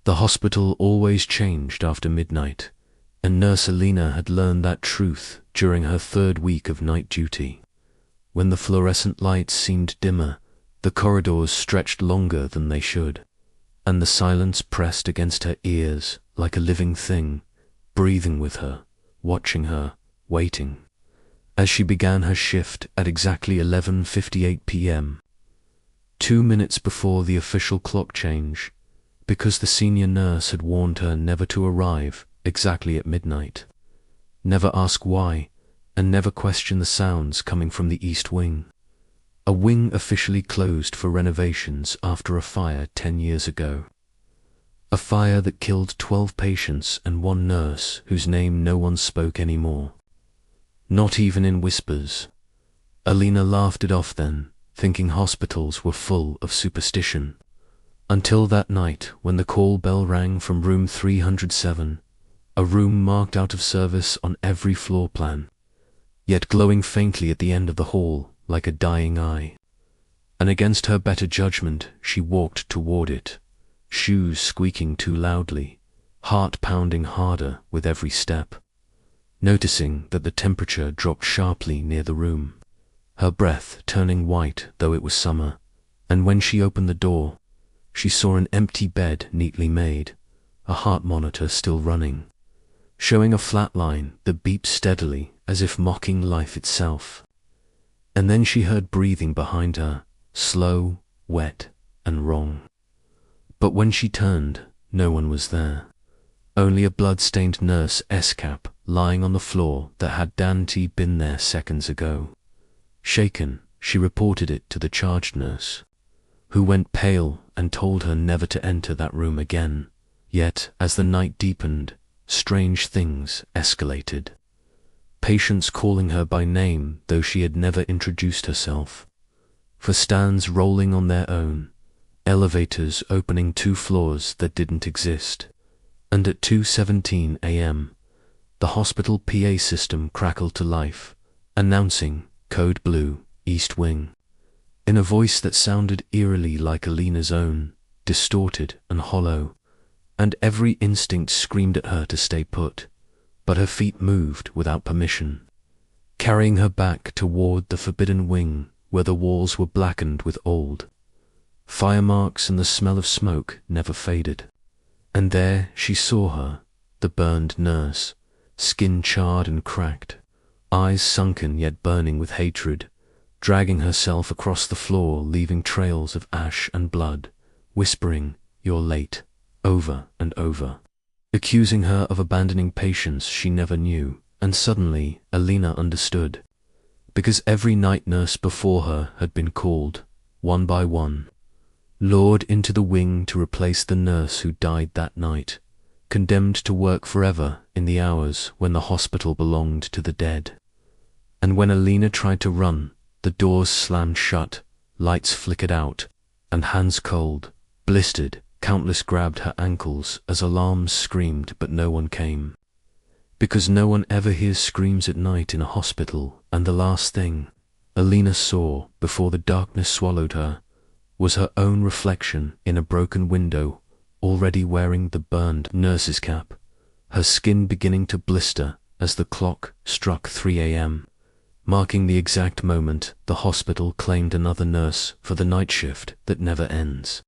The hospital always changed after midnight, and Nurse Alina had learned that truth during her 3rd week of night duty. When the fluorescent lights seemed dimmer, the corridors stretched longer than they should, and the silence pressed against her ears like a living thing, breathing with her, watching her, waiting. As she began her shift at exactly 11:58 p.m., 2 minutes before the official clock change, because the senior nurse had warned her never to arrive exactly at midnight, never ask why, and never question the sounds coming from the East Wing. A wing officially closed for renovations after a fire 10 years ago. A fire that killed 12 patients and 1 nurse whose name no one spoke anymore. Not even in whispers. Alina laughed it off then, thinking hospitals were full of superstition. Until that night when the call bell rang from room 307, a room marked out of service on every floor plan, yet glowing faintly at the end of the hall like a dying eye. And against her better judgment, she walked toward it, shoes squeaking too loudly, heart pounding harder with every step, noticing that the temperature dropped sharply near the room, her breath turning white though it was summer, and when she opened the door, she saw an empty bed neatly made, a heart monitor still running, showing a flat line that beeped steadily as if mocking life itself. And then she heard breathing behind her, slow, wet, and wrong. But when she turned, no one was there. Only a blood-stained nurse S-cap lying on the floor that had Dante been there seconds ago. Shaken, she reported it to the charge nurse, who went pale and told her never to enter that room again. Yet, as the night deepened, strange things escalated. Patients calling her by name though she had never introduced herself. For stands rolling on their own, elevators opening 2 floors that didn't exist. And at 2:17 a.m., the hospital PA system crackled to life, announcing Code Blue, East Wing, in a voice that sounded eerily like Alina's own, distorted and hollow, and every instinct screamed at her to stay put, but her feet moved without permission, carrying her back toward the forbidden wing where the walls were blackened with old. Fire marks and the smell of smoke never faded. And there she saw her, the burned nurse, skin charred and cracked, eyes sunken yet burning with hatred, dragging herself across the floor, leaving trails of ash and blood, whispering, "You're late," over and over, accusing her of abandoning patients she never knew. And suddenly Alina understood, because every night nurse before her had been called, one by one, lured into the wing to replace the nurse who died that night, condemned to work forever in the hours when the hospital belonged to the dead. And when Alina tried to run, the doors slammed shut, lights flickered out, and hands cold, blistered, countless grabbed her ankles as alarms screamed but no one came. Because no one ever hears screams at night in a hospital, and the last thing Alina saw before the darkness swallowed her was her own reflection in a broken window, already wearing the burned nurse's cap, her skin beginning to blister as the clock struck 3 a.m., marking the exact moment the hospital claimed another nurse for the night shift that never ends.